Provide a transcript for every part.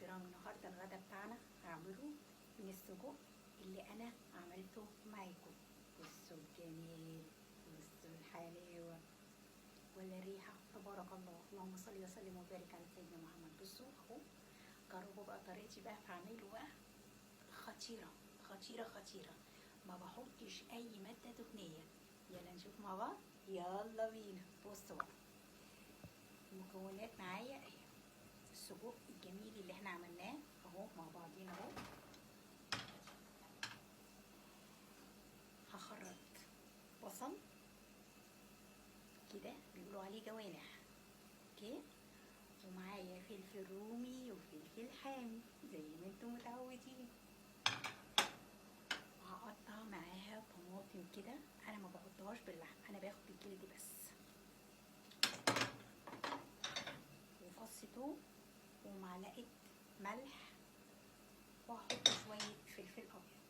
جرام. النهارده الغدا بتاعنا هعمله من السجق اللي انا عملته معاكم. بصوا الجمال، بصوا الحلاوه ولا الريحه، تبارك الله. اللهم صل وسلم وبارك على سيدنا محمد. بصوا اهو، جربوا بقى طريقتي بقى في عمايله بقى خطيره خطيره خطيره. ما بحطش اي ماده دهنيه. يلا نشوف مع بعض، يلا بينا. بصوا بقى المكونات معايا اهي. السجق الجميل اللي احنا عملناه اهو مع بعضينا اهو. هخرط بصل كده بيقولوا عليه جوانح، اوكي، ومعايا فلفل رومي وفلفل حامي زي ما انتم متعودين. هقطع معاها طماطم كده، انا ما بحطهاش باللحم، انا باخد الجلد بس، وفص توم ومعلقه ملح، وهحط شويه فلفل ابيض.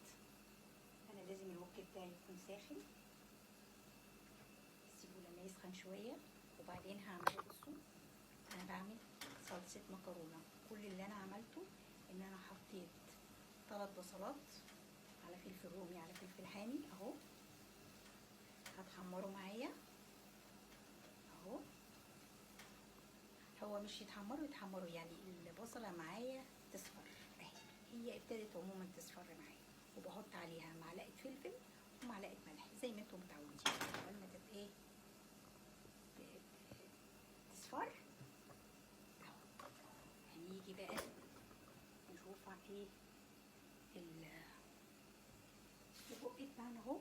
انا لازم الوك بتاعي يكون ساخن، سيبه لما يسخن شويه وبعدين هعمله. بصوا انا بعمل صلصه مكرونه. كل اللي انا عملته ان انا حطيت 3 بصلات على فلفل رومي على فلفل حامي اهو، هتحمروا معايا اهو. هو مش يتحمروا يعني البصله معايا تصفر اهي، هي ابتدت عموما تصفر معايا، وبحط عليها معلقه فلفل ومعلقه ملح زي ما انتم متعودين. اول ما ايه تصفر اهو، هنيجي بقى نشوف ايه السجق بتاعنا اهو.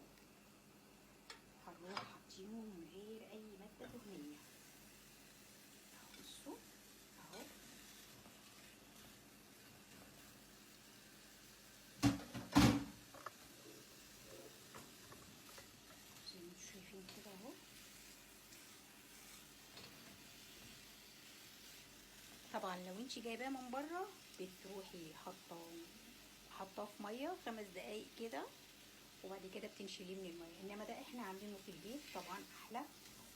هنروح حاطينه من غير اي ماده دهنيه اهو. بصوا اهو، زي ما انتم شايفين كده اهو. طبعا لو انت جايباه من بره بتروحي حاطاه في ميه 5 دقايق كده، وبعد كده بتنشليه من الميه، انما ده احنا عاملينه في البيت طبعا احلى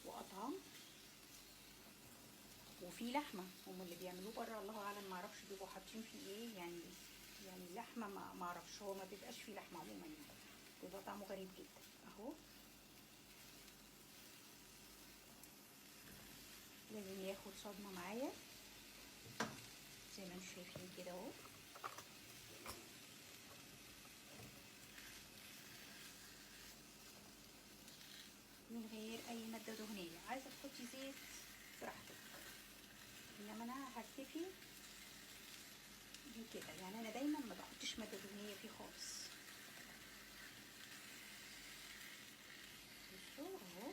واطعم. وفي لحمه، هم اللي بيعملوه بره الله اعلم، ما اعرفش بيبقوا حاطين فيه ايه يعني اللحمه ما اعرفش، هو ما بيبقاش فيه لحمه عموما يعني، بيبقى طعمه غريب جدا اهو. لازم ياخد صدمه معايا زي ما انتم شايفين كده اهو. من غير اي ماده دهنيه. عايزه تحطي زيت براحتك، انما انا هكتفي بيه كده. يعني انا دايما ما بحطش ماده دهنيه فيه خالص. بصوا اهو،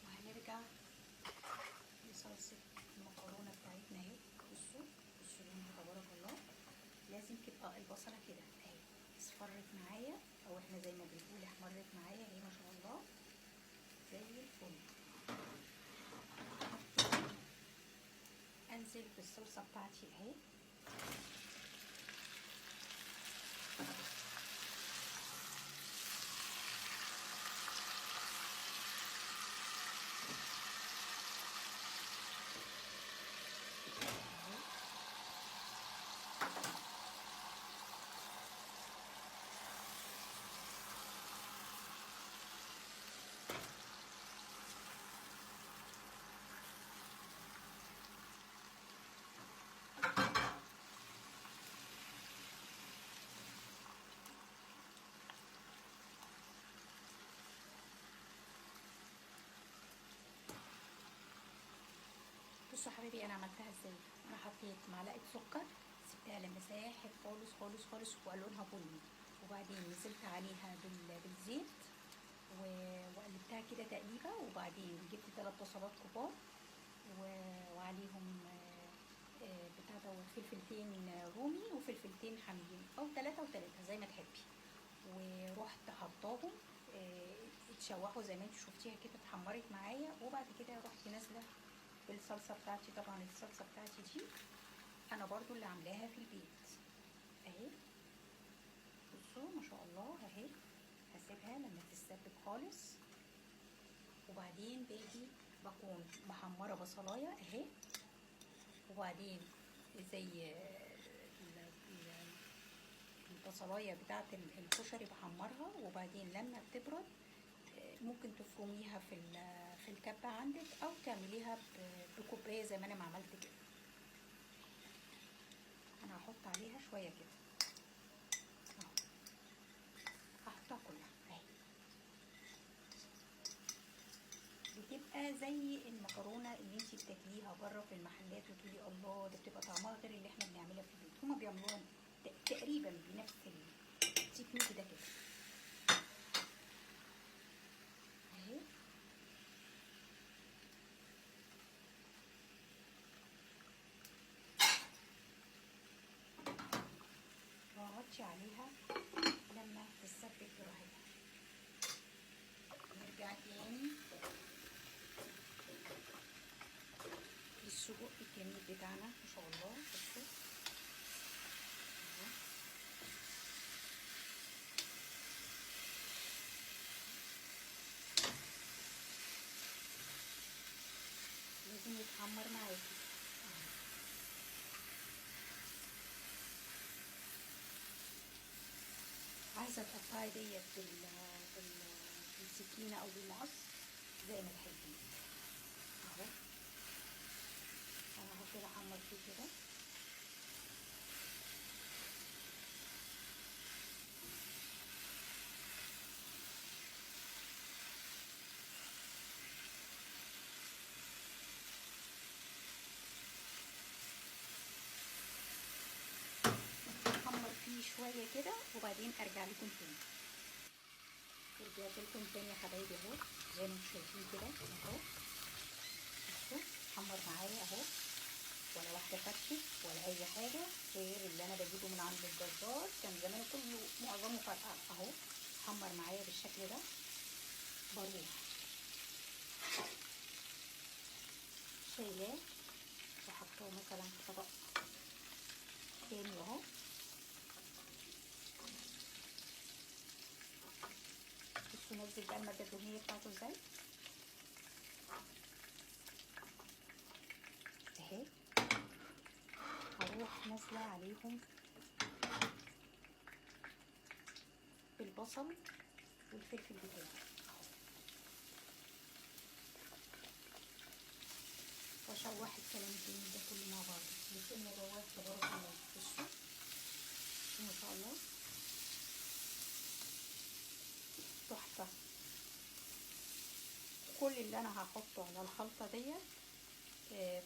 وهنرجع لصلصه المكرونه بتاعتنا اهي. بصوا بصوا لونها تبارك الله. لازم تبقى البصله كده اهي اصفرت معايا، او احنا زي ما بنقول احمرت معايا اهي ما شاء الله زي الفل. انزل بالصلصه بتاعتي اهي. بصوا حبيبي انا عملتها ازاي. انا حطيت معلقه سكر، سبتها لما ساحت خالص خالص خالص وقلونها بني، وبعدين نزلت عليها بالزيت وقلبتها كده تقليبه، وبعدين جبت 3 بصلات كبار وعليهم بتاع ده فلفلتين رومي وفلفلتين حاميين، او 3 و3 زي ما تحبي، ورحت حطاهم تشوحوا زي ما انتوا شفتيها كده، اتحمرت معايا. وبعد كده رحت نازله بالصلصه بتاعتي. طبعا الصلصه بتاعتي دي انا برضو اللي عاملاها في البيت اهي. بصوا ما شاء الله اهي. هسيبها لما تتسبك خالص، وبعدين باجي بكون محمره بصلايه اهي، وبعدين زي البصلايه بتاعه الكشري بحمرها، وبعدين لما بتبرد ممكن تفرميها في الكبه عندك، او تعمليها بكوبايه زي ما انا ما عملت كده. انا هحط عليها شويه كده اهو، هحطها كلها اهي. بتبقى زي المكرونه اللي انتي بتاكليها بره في المحلات وتقولي الله ده بتبقى طعمها غير اللي احنا بنعملها في البيت. هما بيعملوها تقريبا بنفس التكنيك ده كده اهي. واغطي عليها لما تتسبك براحتها. نرجع تاني للسجق الجميل بتاعنا ما شاء الله. بصوا اهو، لازم يتحمر معاكي اهو. عايزه تقطعي ديت بالسكينه او بالمقص زي ما تحبي اهو. انا هفضل احمر فيه كده. احمر فيه شويه كده وبعدين ارجع لكم تاني. رجعت لكم تاني يا حبايبي اهو، زي ما انتم شايفين كده اهو. بصوا حمر معايا اهو، ولا واحده فرشت ولا اي حاجه غير اللي انا بجيبه من عند الجزار. كان زمان كله معظمه فرقع اهو. حمر معايا بالشكل ده. بروح شايلاه وحطاه مثلا في طبق تاني اهو. بصوا نزل بقى الماده الدهنيه بتاعته ازاي اهي. هروح نازله عليهم بالبصل والفلفل بتاعي اهو، واشوح الكلام الجميل ده كله مع بعض. بسم الله تبارك الله. بصوا ما شاء الله تحفه. كل اللي انا هحطه على الخلطه ديت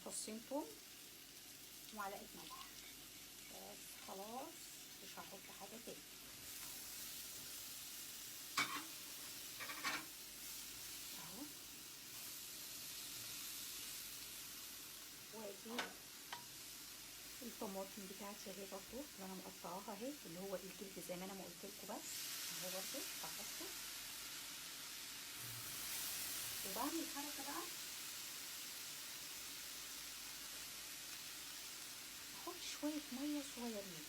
فصين توم ومعلقه ملح بس خلاص، مش هحط حاجه تاني اهو. واجيب الطماطم بتاعتي اهي برضو اللي انا مقطعاها اهي، اللي هو الجلد زي ما انا ما قلت لكم، بس اهو برضو هحطه. وبعمل حركه بقى، احط شويه ميه صغيرين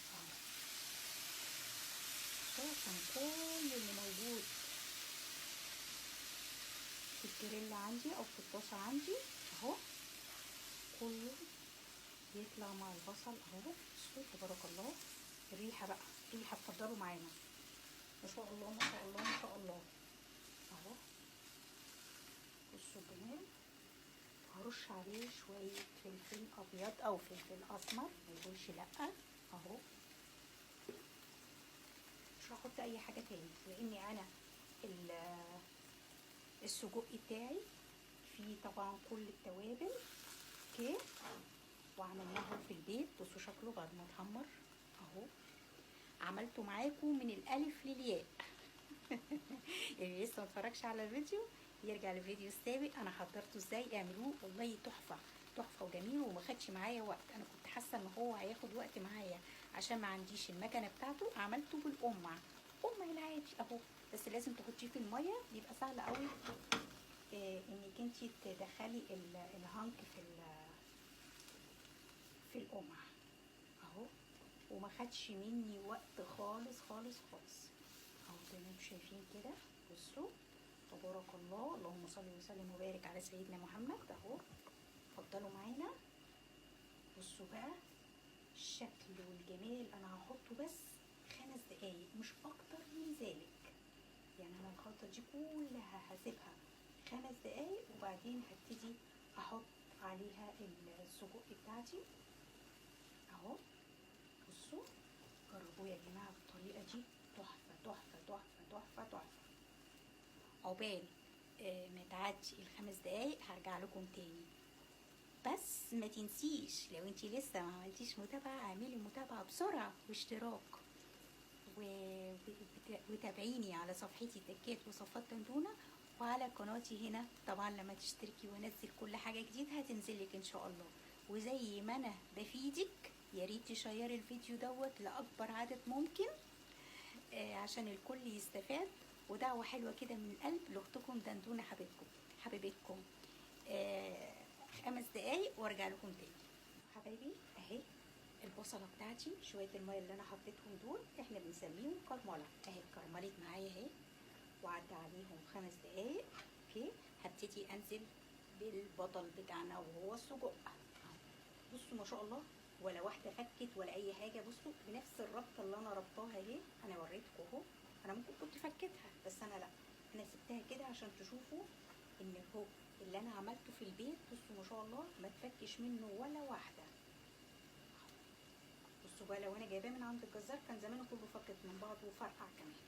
اهو عشان كل اللي موجود في الجريل عندي او في الطاسه عندي اهو كله يطلع مع البصل اهو. بصوا تبارك الله. الريحه بقى، الريحه اتفضلوا معانا ما شاء الله ما شاء الله ما شاء الله اهو. بصوا الجمال. هرش عليه شويه فلفل ابيض او فلفل اسمر، ما يقولش لا اهو. مش هحط اي حاجه تاني لاني انا السجق بتاعي فيه طبعا كل التوابل اوكي، وعملناه في البيت. بصوا شكله بعد ما اتحمر اهو. عملته معاكم من الالف للياء. اللي لسه ما اتفرجش على الفيديو يرجع للفيديو السابق، انا حضرته ازاي. اعملوه والله تحفه تحفه وجميل، وما خدش معايا وقت. انا كنت حاسه ان هو هياخد وقت معايا عشان ما عنديش المكنه بتاعته. عملته بالقمع، قمع العادي اهو بس لازم تحطيه في الميه، بيبقى سهل قوي انك انتي تدخلي الهانك في القمع اهو. وما خدش مني وقت خالص خالص خالص اهو زي ما انتم شايفين كده. بصوا تبارك الله، اللهم صل وسلم وبارك على سيدنا محمد اهو. اتفضلوا معانا. بصوا بقى الشكل والجمال. انا هحطه بس 5 دقايق مش اكتر من ذلك، يعني انا الخلطه دي كلها هسيبها 5 دقايق وبعدين هبتدي احط عليها السجق بتاعتي اهو. بصوا جربوه يا جماعه بالطريقه دي، تحفه تحفه تحفه تحفه تحفه. عقبال ما تعدي ال5 دقايق هرجع لكم تاني. بس ما تنسيش لو انتي لسه ما عملتيش متابعه اعملي متابعه بسرعه واشتراك، وتابعيني على صفحتي تكات وصفات دندونه، وعلى قناتي هنا طبعا. لما تشتركي وانزل كل حاجه جديده هتنزلك ان شاء الله. وزي ما انا بفيدك يا ريت تشيري الفيديو دوت لاكبر عدد ممكن عشان الكل يستفاد. ودعوه حلوه كده من القلب لاختكم دندونه حبيبتكم. 5 دقايق وارجع لكم تاني حبايبي. اهي البصله بتاعتي، شويه الميه اللي انا حطيتهم دول احنا بنسميهم كرمله اهي. اتكرملت معايا اهي وعدى عليهم 5 دقايق. اوكي هبتدي انزل بالبطل بتاعنا وهو السجق. بصوا ما شاء الله ولا واحده فكت ولا اي حاجه. بصوا بنفس الربطه اللي انا ربطاها اهي. انا وريتكم اهو، انا ممكن كنت فكتها بس انا لا، انا سبتها كده عشان تشوفوا ان هو اللي انا عملته في البيت. بصوا ما شاء الله ما تفكش منه ولا واحده. بصوا بقى لو انا جايباه من عند الجزار كان زمانه كله فكت من بعض وفرقع كمان.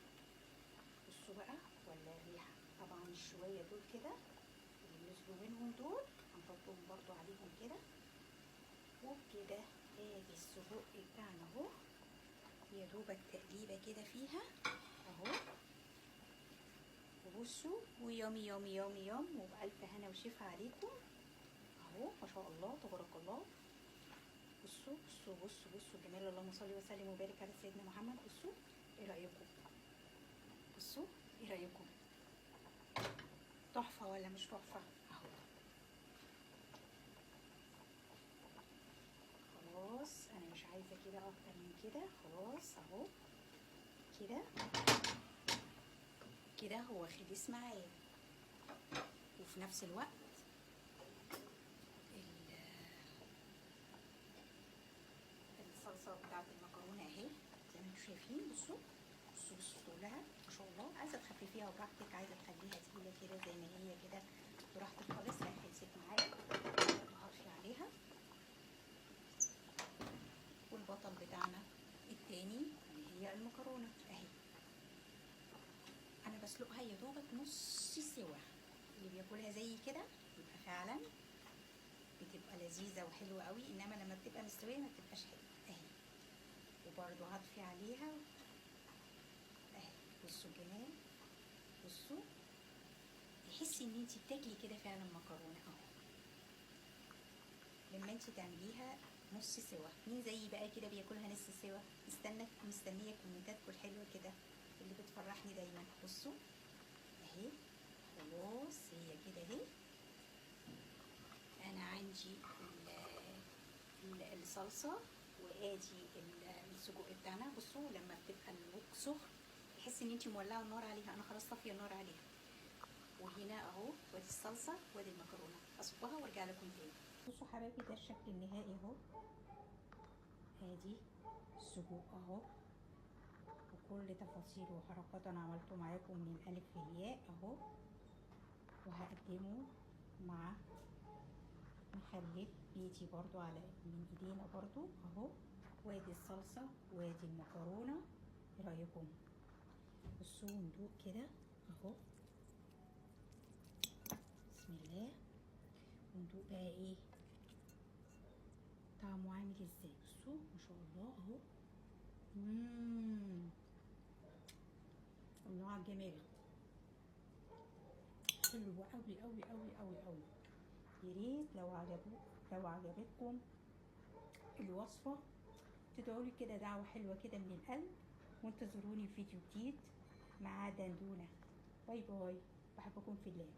بصوا بقى ولا الريحه. طبعا الشويه دول كده اللي نزلوا منهم دول هنحطهم برضو عليهم كده. وبكده ادي السجق بتاعنا اهو. يا دوبك تقليبه كده فيها اهو. وبصوا ويومي يومي يومي يوم وبألف هنا وشفا عليكم اهو. ما شاء الله تبارك الله. بصوا بصوا بصوا بصوا الجمال. اللهم صل وسلم وبارك على سيدنا محمد. بصوا ايه رايكم؟ بصوا ايه رايكم؟ تحفه ولا مش تحفه؟ اهو خلاص انا مش عايزه كده اكتر من كده. خلاص اهو كده كده هو خلص معايا. وفي نفس الوقت الصلصه بتاعت المكرونه اهي زي ما انتم شايفين. بصوا بصوا بصوا لها ما شاء الله. عايزه تخففيها براحتك، عايزه تخليها تقيله كده زي ما هي كده براحتك خالص. لا خلصت معايا هطفي عليها. والبطل بتاعنا التاني اللي هي المكرونه اهي. انا بسلقها يا دوبك نص سوا. اللي بياكلها زي كده يبقى فعلا بتبقى لذيذه وحلوه قوي، انما لما بتبقى مستويه ما بتبقاش حلوه اهي. وبرده هطفي عليها اهي. بصوا الجمال. بصوا تحسي ان انتي بتاكلي كده فعلا مكرونه اهو. لما انتي تعمليها نص سوا. مين زي بقى كده بياكلها نص سوا؟ مستنيه كومنتاتكم الحلوه كده اللي بتفرحني دايما. بصوا اهي خلاص هي كده اهي. انا عندي الصلصه وادي السجق بتاعنا. بصوا لما بتبقى الوك سخن تحسي ان انتي مولعه النار عليها. انا خلاص طافيه النار عليها. وهنا اهو وادي الصلصه وادي المكرونه. اصبها وارجع لكم تاني. بصوا حبايبي ده الشكل النهائي اهو. ادي السجق اهو وكل تفاصيله وحركات انا عملته معاكم من الالف للياء اهو. وهقدمه مع مخلل بيتي برضو على من ايدينا برضو اهو. وادي الصلصه وادي المكرونه. ايه رايكم؟ بصوا ندوق كده اهو. بسم الله. وندوق بقى ايه طعمه عامل ازاي. بصوا ما شاء الله اهو. الله على الجمال. حلو قوي قوي قوي قوي قوي. يا ريت لو عجبتكم الوصفه تدعوا لي كده دعوه حلوه كده من القلب. وانتظروني في فيديو جديد مع دندونة. باي باي، بحبكم في الله.